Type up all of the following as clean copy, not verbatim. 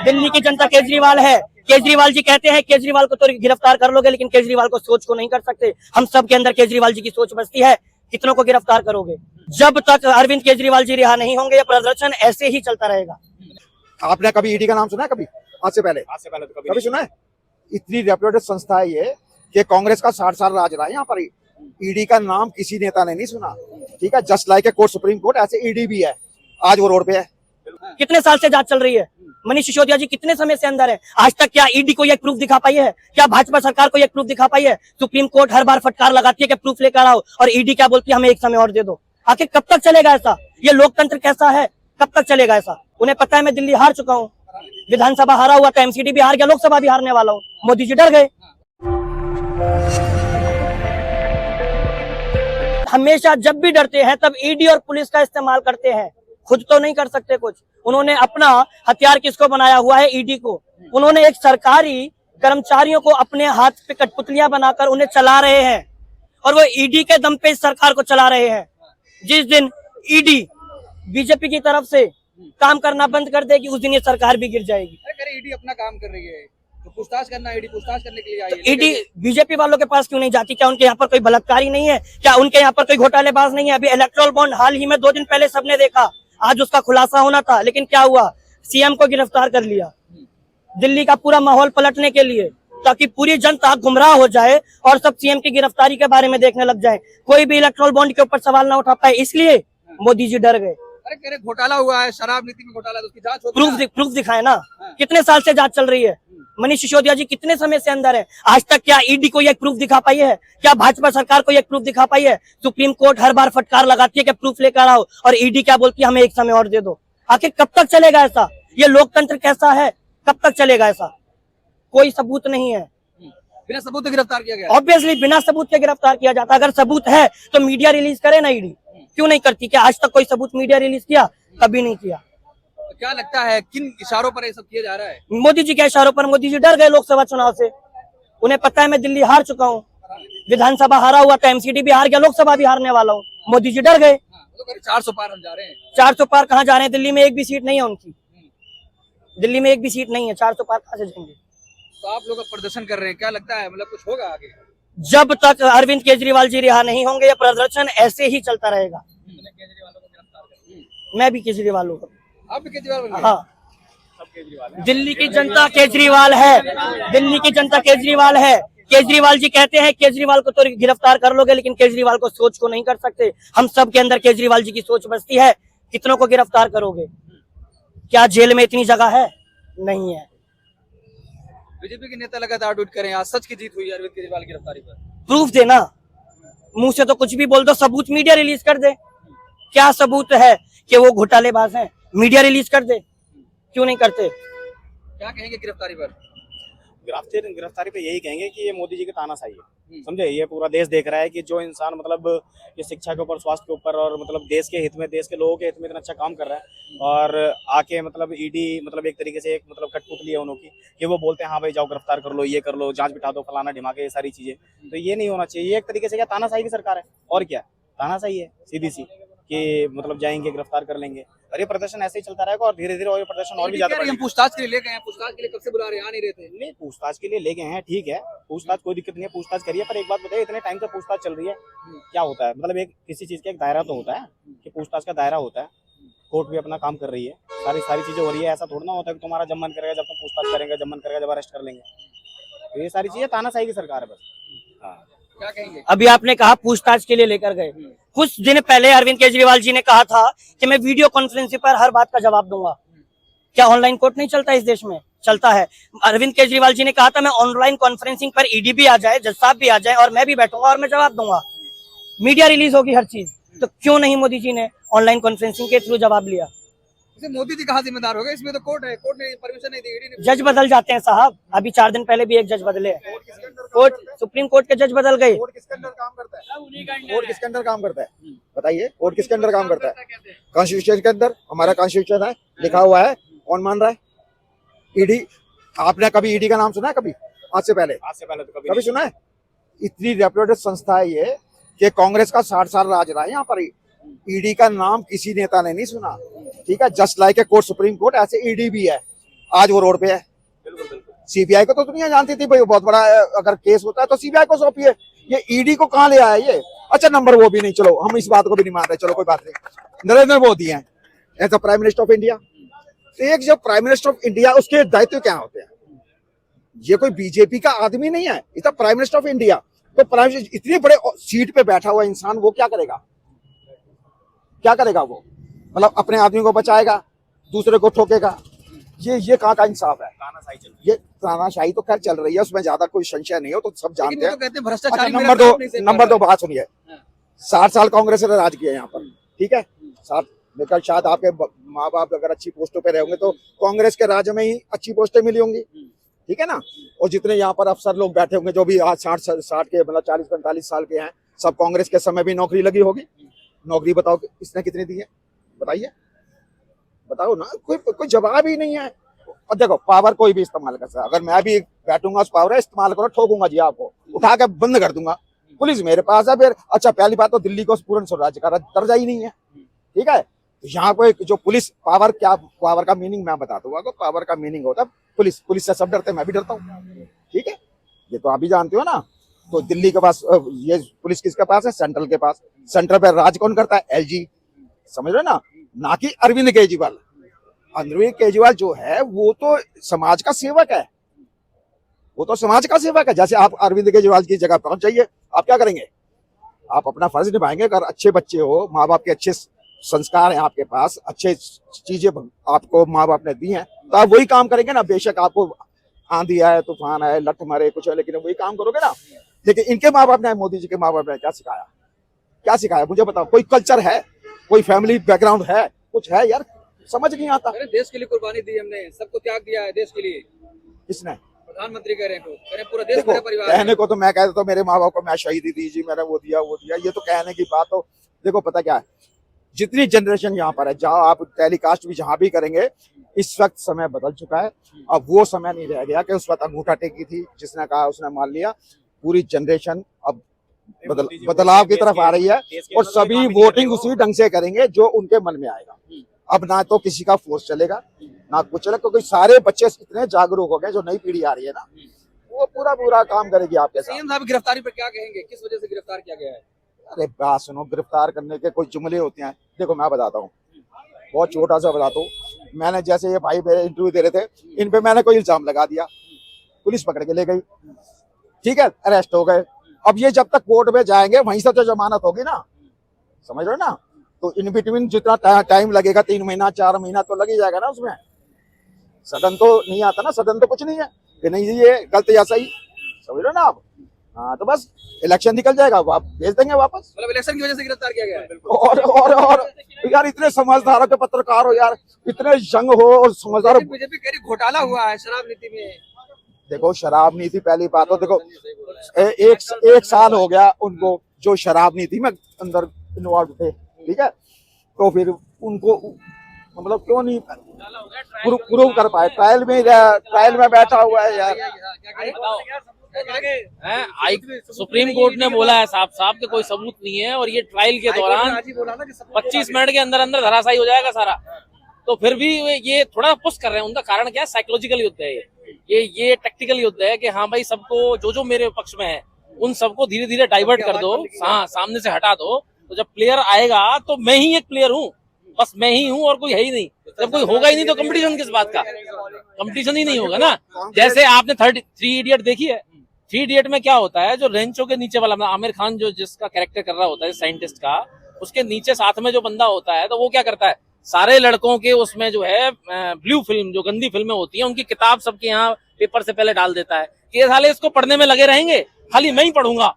दिल्ली की जनता केजरीवाल है। केजरीवाल जी कहते हैं केजरीवाल को तो गिरफ्तार कर लोगे, लेकिन केजरीवाल को सोच को नहीं कर सकते। हम सब के अंदर केजरीवाल जी की सोच बसती है, कितनों को गिरफ्तार करोगे? जब तक अरविंद केजरीवाल जी रिहा नहीं होंगे, ये प्रदर्शन ऐसे ही चलता रहेगा। आपने कभी ईडी का नाम सुना है? कभी आज से पहले तो कभी सुना है? इतनी रेप्यूटेड संस्था है ये कि कांग्रेस का 60 साल राज रहा है यहाँ पर। ईडी का नाम किसी नेता ने नहीं सुना, ठीक है। Just like a court, supreme court, ऐसे ईडी भी है। आज वो रोड पे है। कितने साल से जांच चल रही है? मनीष सिसोदिया जी कितने समय से अंदर है? आज तक क्या ईडी को एक प्रूफ दिखा पाई है? क्या भाजपा सरकार को एक प्रूफ दिखा पाई है? सुप्रीम कोर्ट हर बार फटकार लगाती है कि प्रूफ लेकर आओ, और ईडी क्या बोलती है? हमें एक समय और दे दो। आखिर कब तक चलेगा ऐसा? ये लोकतंत्र कैसा है? कब तक चलेगा ऐसा? उन्हें पता है मैं दिल्ली हार चुका हूँ, विधानसभा हारा हुआ था, एमसीडी भी हार गया, लोकसभा भी हारने वाला हूँ। मोदी जी डर गए। हमेशा जब भी डरते हैं तब ईडी और पुलिस का इस्तेमाल करते हैं, खुद तो नहीं कर सकते कुछ। उन्होंने अपना हथियार किसको बनाया हुआ है? ईडी को। उन्होंने एक सरकारी कर्मचारियों को अपने हाथ पे कठपुतलियां बनाकर उन्हें चला रहे हैं, और वो ईडी के दम पे इस सरकार को चला रहे हैं। जिस दिन ईडी बीजेपी की तरफ से काम करना बंद कर देगी, उस दिन ये सरकार भी गिर जाएगी। अरे ईडी अपना काम कर रही है तो पूछताछ करना, ईडी पूछताछ करने के लिए आई है। तो ईडी बीजेपी वालों के पास क्यों नहीं जाती? क्या उनके यहाँ पर कोई बलात्कारी नहीं है? क्या उनके यहाँ पर कोई घोटालेबाज नहीं है? अभी इलेक्ट्रल बॉन्ड हाल ही में 2 दिन पहले सबने देखा, आज उसका खुलासा होना था, लेकिन क्या हुआ? सीएम को गिरफ्तार कर लिया दिल्ली का पूरा माहौल पलटने के लिए, ताकि पूरी जनता गुमराह हो जाए और सब सीएम की गिरफ्तारी के बारे में देखने लग जाए। कोई भी इलेक्ट्रल बॉन्ड के ऊपर सवाल ना उठा पाए, इसलिए मोदी जी डर गए। अरे कह रहे घोटाला हुआ है, शराब नीति में घोटाला, तो उसकी जांच होगी। प्रूफ दिखाए ना। कितने साल से जांच चल रही है? मनीष सिसोदिया जी कितने समय से अंदर है? आज तक क्या ईडी को एक प्रूफ दिखा पाई है? क्या भाजपा सरकार को एक प्रूफ दिखा पाई है? सुप्रीम कोर्ट हर बार फटकार लगाती है कि प्रूफ लेकर आओ, और ईडी क्या बोलती है? हमें एक समय और दे दो। आखिर कब तक चलेगा ऐसा? ये लोकतंत्र कैसा है? कब तक चलेगा ऐसा? कोई सबूत नहीं है, बिना सबूत के गिरफ्तार किया गया। ऑब्वियसली बिना सबूत के गिरफ्तार किया जाता। अगर सबूत है तो मीडिया रिलीज करे ना, ईडी क्यों नहीं करती? क्या आज तक कोई सबूत मीडिया रिलीज किया? कभी नहीं किया। तो क्या लगता है किन इशारों पर ये सब किया जा रहा है? मोदी जी के इशारों पर। मोदी जी डर गए लोकसभा चुनाव से। उन्हें पता है मैं दिल्ली हार चुका हूँ, विधानसभा हारा हुआ था, एमसीडी भी हार गया, लोकसभा भी हारने वाला हूँ। मोदी जी डर गए। तो 400 पार हम जा रहे हैं। 400 पार कहाँ जा रहे हैं? दिल्ली में एक भी सीट नहीं है उनकी। दिल्ली में एक भी सीट नहीं है, 400 पार कहाँ से जाएंगे? तो आप लोग प्रदर्शन कर रहे हैं, क्या लगता है मतलब कुछ होगा आगे? जब तक अरविंद केजरीवाल जी रिहा नहीं होंगे, ये प्रदर्शन ऐसे ही चलता रहेगा। मैं भी केजरीवाल हूँ। आप भी केजरीवाल? हाँ, दिल्ली की जनता केजरीवाल है। दिल्ली की जनता केजरीवाल है। केजरीवाल जी कहते हैं केजरीवाल को तो गिरफ्तार कर लोगे, लेकिन केजरीवाल को सोच को नहीं कर सकते। हम सब के अंदर केजरीवाल जी की सोच बसती है, कितनों को गिरफ्तार करोगे? क्या जेल में इतनी जगह है? नहीं है। बीजेपी के नेता लगातार ट्वीट करें, आज सच की जीत हुई अरविंद केजरीवाल की गिरफ्तारी पर। प्रूफ देना, मुंह से तो कुछ भी बोल दो, सबूत मीडिया रिलीज कर दे। क्या सबूत है कि वो घोटालेबाज हैं? मीडिया रिलीज कर दे, क्यों नहीं करते? क्या कहेंगे गिरफ्तारी पर? गिरफ्तारी पे यही कहेंगे कि ये मोदी जी की तानाशाही है। समझे, ये पूरा देश देख रहा है कि जो इंसान मतलब ये शिक्षा के ऊपर, स्वास्थ्य के ऊपर और मतलब देश के हित में, देश के लोगों के हित में इतना अच्छा काम कर रहा है, और आके मतलब ईडी मतलब एक तरीके से एक मतलब कठपुतली है उन्होंने कि वो बोलते हैं हाँ भाई जाओ गिरफ्तार कर लो, ये कर लो, जांच बिठा दो, फलाना ढिमाके, ये सारी चीजें। तो ये नहीं होना चाहिए। ये एक तरीके से क्या तानाशाही की सरकार है, और क्या तानाशाही है सीधी सी, कि मतलब जाएंगे गिरफ्तार कर लेंगे, और ये प्रदर्शन ऐसे ही चलता रहेगा, और धीरे धीरे और ये प्रदर्शन और भी ज्यादा हम पूछताछ के लिए ले गए हैं, पूछताछ के लिए कब से बुला रहे हैं? आ नहीं रहे थे। नहीं, पूछताछ के लिए ले गए हैं, ठीक है, पूछताछ कोई दिक्कत नहीं है, पूछताछ करिए। पर एक बात बताइए, इतने टाइम से पूछताछ चल रही है, क्या होता है? मतलब एक किसी चीज का एक दायरा तो होता है, कि पूछताछ का दायरा होता है। कोर्ट भी अपना काम कर रही है, सारी चीजें हो रही है। ऐसा थोड़ा ना होता है कि तुम्हारा जब मन करेगा जब तुम पूछताछ करेंगे, जब मन करेगा जब अरेस्ट कर लेंगे। तो ये सारी चीजें तानाशाही की सरकार है बस। हाँ, क्या कहेंगे? अभी आपने कहा पूछताछ के लिए लेकर गए, कुछ दिन पहले अरविंद केजरीवाल जी ने कहा था कि मैं वीडियो कॉन्फ्रेंसिंग पर हर बात का जवाब दूंगा। क्या ऑनलाइन कोर्ट नहीं चलता इस देश में? चलता है। अरविंद केजरीवाल जी ने कहा था मैं ऑनलाइन कॉन्फ्रेंसिंग पर ईडी भी आ जाए, जज साहब भी आ जाए, और मैं भी बैठूंगा और मैं जवाब दूंगा। मीडिया रिलीज होगी हर चीज, तो क्यों नहीं मोदी जी ने ऑनलाइन कॉन्फ्रेंसिंग के थ्रू जवाब लिया? मोदी जी कहाँ जिम्मेदार हो गए? इसमें तो कोर्ट है, कोर्ट ने परमिशन नहीं दी, ईडी ने। जज बदल जाते हैं साहब। अभी 4 दिन पहले भी एक जज बदले। कोर्ट, सुप्रीम कोर्ट के जज बदल गए। कोर्ट किसके अंदर काम करता है? कोर्ट किसके अंदर काम करता है? बताइए, कोर्ट किसके अंदर काम करता है? कॉन्स्टिट्यूशन के अंदर। हमारा कॉन्स्टिट्यूशन है, लिखा हुआ है। कौन मान रहा है? ईडी। आपने कभी ईडी का नाम सुना है? कभी आज से पहले तो कभी सुना है? इतनी रेप्यूटेड संस्था है ये कि कांग्रेस का 60 साल राज रहा है यहाँ पर। ईडी का नाम किसी नेता ने नहीं सुना, ठीक है। Just like a court, supreme court, ऐसे ईडी भी है। आज वो रोड पे है। सीबीआई को तो दुनिया जानती थी भाई, वो बहुत बड़ा अगर केस होता है तो सीबीआई को सौंपिए। ये ईडी को कहाँ ले आया ये? अच्छा नंबर वो भी नहीं, चलो हम इस बात को भी नहीं मान रहे, चलो कोई बात नहीं। नरेंद्र मोदी हैं as a prime minister of India, तो एक जो प्राइम मिनिस्टर ऑफ इंडिया उसके दायित्व क्या होते हैं? ये कोई बीजेपी का आदमी नहीं है, इतना प्राइम मिनिस्टर ऑफ इंडिया। तो प्राइम मिनिस्टर इतने बड़े सीट पे बैठा हुआ इंसान, वो क्या करेगा? क्या करेगा वो? मतलब अपने आदमी को बचाएगा, दूसरे को ठोकेगा? ये कहाँ का इंसाफ है? तानाशाही चल रही ये तानाशाही तो खैर चल रही है, उसमें ज्यादा कोई संशय नहीं हो, तो सब जानते लेकिन वो हैं। तो कहते हैं अच्छा भ्रष्टाचारी नंबर दो बात सुनिए। 60 साल कांग्रेस ने राज किया यहाँ पर, ठीक है। 60 लेकर शायद आपके माँ बाप अगर अच्छी पोस्टों पे रहे होंगे तो कांग्रेस के राज में ही अच्छी पोस्टें मिली होंगी, ठीक है ना। और जितने यहाँ पर अफसर लोग बैठे होंगे जो भी आज 60 के मतलब 40-45 साल के हैं, सब कांग्रेस के समय भी नौकरी लगी होगी। नौकरी बताओ इसने कितनी दी है? बताइए, बताओ ना, कोई जवाब ही नहीं है। और देखो पावर कोई भी इस्तेमाल कर सकता है, अगर मैं भी बैठूंगा उस पावर इस्तेमाल करो, ठोकूंगा जी आपको, उठा के बंद कर दूंगा। पुलिस मेरे पास है फिर। अच्छा पहली बात तो दिल्ली को पूर्ण स्वराज्य का दर्जा ही नहीं है, ठीक है। यहाँ पे जो पुलिस पावर, क्या पावर का मीनिंग मैं बता दूंगा। पावर का मीनिंग होता है पुलिस से सब डरते हैं, मैं भी डरता हूँ, ठीक है। ये तो आप भी जानते हो ना। तो दिल्ली के पास ये पुलिस किसके पास है? सेंट्रल के पास। सेंट्रल पे राज कौन करता है? एलजी, समझ रहे ना, ना कि अरविंद केजरीवाल। अरविंद केजरीवाल जो है वो तो समाज का सेवक है, वो तो समाज का सेवक है। जैसे आप अरविंद केजरीवाल की जगह पहुंच जाइए, आप क्या करेंगे? आप अपना फर्ज निभाएंगे। अगर अच्छे बच्चे हो, माँ बाप के अच्छे संस्कार हैं आपके पास, अच्छे चीजें आपको माँ बाप ने दी हैं, तो आप वही काम करेंगे ना। बेशक आपको आंधी आए, तूफान आए, लठ मारे, कुछ है, लेकिन वही काम करोगे ना। लेकिन इनके माँ बाप ने, मोदी जी के माँ बाप ने क्या सिखाया? क्या सिखाया मुझे बताओ? कोई कल्चर है? कोई फैमिली बैकग्राउंड है? कुछ है यार? समझ नहीं आता। अरे देश के लिए कुर्बानी दी हमने, सबको त्याग दिया है देश के लिए। किसने? प्रधानमंत्री कह रहे हैं, कह रहे पूरा देश देखो, मेरा परिवार है। कहने को तो मैं कहता हूँ मेरे माँ बाप को मैं शहीदी दी जी, मैंने वो दिया वो दिया, ये तो कहने की बात हो। देखो पता क्या है, जितनी जनरेशन यहाँ पर है, जहाँ आप टेलीकास्ट भी जहाँ भी करेंगे, इस वक्त समय बदल चुका है। अब वो समय नहीं रह गया कि उस वक्त अंगूठा टेकी थी, जिसने कहा उसने मान लिया। पूरी जनरेशन अब बदलाव की तरफ आ रही है, और सभी वोटिंग उसी ढंग से करेंगे जो उनके मन में आएगा। अब ना तो किसी का फोर्स चलेगा ना कुछ चलेगा, क्योंकि सारे बच्चे इतने जागरूक हो गए। जो नई पीढ़ी आ रही है ना, वो पूरा काम करेगी आपके साथ। सीएम साहब की गिरफ्तारी पर क्या कहेंगे? किस वजह से गिरफ्तार किया गया है? अरे बात सुनो, गिरफ्तार करने के कोई जुमले होते हैं? देखो मैं बताता हूँ, बहुत छोटा सा बताता हूँ। मैंने जैसे ये भाई मेरे इंटरव्यू दे रहे थे, इन पे मैंने कोई इल्जाम लगा दिया, पुलिस पकड़ के ले गई, ठीक है, अरेस्ट हो गए। अब ये जब तक कोर्ट में जाएंगे वहीं से तो जमानत होगी ना, समझ रहे हो ना। तो इन बिटवीन जितना टाइम लगेगा, 3 महीना 4 महीना तो लग ही जाएगा ना। उसमें सदन तो नहीं आता ना, सदन तो कुछ नहीं है कि नहीं जी ये गलत या सही, समझ रहे हो ना आप। हाँ तो बस इलेक्शन निकल जाएगा, आप भेज देंगे वापस। मतलब इलेक्शन की वजह से गिरफ्तार किया गया है? और यार इतने समझदार के पत्रकार हो यार, इतने यंग हो और समझदार। बीजेपी कह रही घोटाला हुआ है शराब नीति में। देखो शराब नीति, पहली बात तो देखो एक साल हो गया उनको जो शराब नीति में अंदर इन्वॉल्व थे, ठीक है। तो फिर उनको मतलब क्यों नहीं प्रूव कर पाए? ट्रायल में बैठा हुआ है यार। सुप्रीम कोर्ट ने बोला है साफ साफ कि कोई सबूत नहीं है, और ये ट्रायल के दौरान 25 मिनट के अंदर अंदर धराशायी हो जाएगा सारा। तो फिर भी ये थोड़ा पुश कर रहे हैं। उनका कारण क्या है? साइकोलॉजिकल युद्ध है ये टैक्टिकल युद्ध है कि हाँ भाई सबको जो मेरे पक्ष में है उन सबको धीरे धीरे डाइवर्ट कर दो, हाँ सामने से हटा दो। तो जब प्लेयर आएगा तो मैं ही एक प्लेयर हूँ, बस मैं ही हूँ और कोई है ही नहीं। जब कोई होगा ही नहीं तो कंपटीशन किस बात का? कंपटीशन ही नहीं होगा ना। जैसे आपने 3 इडियट देखी है, 3 इडियट में क्या होता है, जो रेंचो के नीचे वाला आमिर खान जो जिसका कैरेक्टर कर रहा होता है साइंटिस्ट का, उसके नीचे साथ में जो बंदा होता है, तो वो क्या करता है, सारे लड़कों के उसमें जो है ब्लू फिल्म, जो गंदी फिल्में होती हैं, उनकी किताब सबके यहाँ पेपर से पहले डाल देता है कि ये साले इसको पढ़ने में लगे रहेंगे, खाली मैं ही पढ़ूंगा,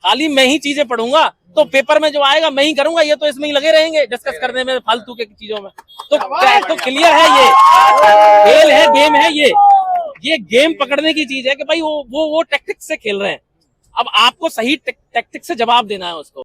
खाली मैं ही चीजें पढ़ूंगा, तो पेपर में जो आएगा मैं ही करूंगा, ये तो इसमें ही लगे रहेंगे डिस्कस करने में फालतू के चीजों में। तो क्लियर है, ये खेल है, गेम है, ये गेम पकड़ने की चीज है कि भाई वो टैक्टिक्स से खेल रहे हैं। अब आपको सही टैक्टिक्स से जवाब देना है उसको।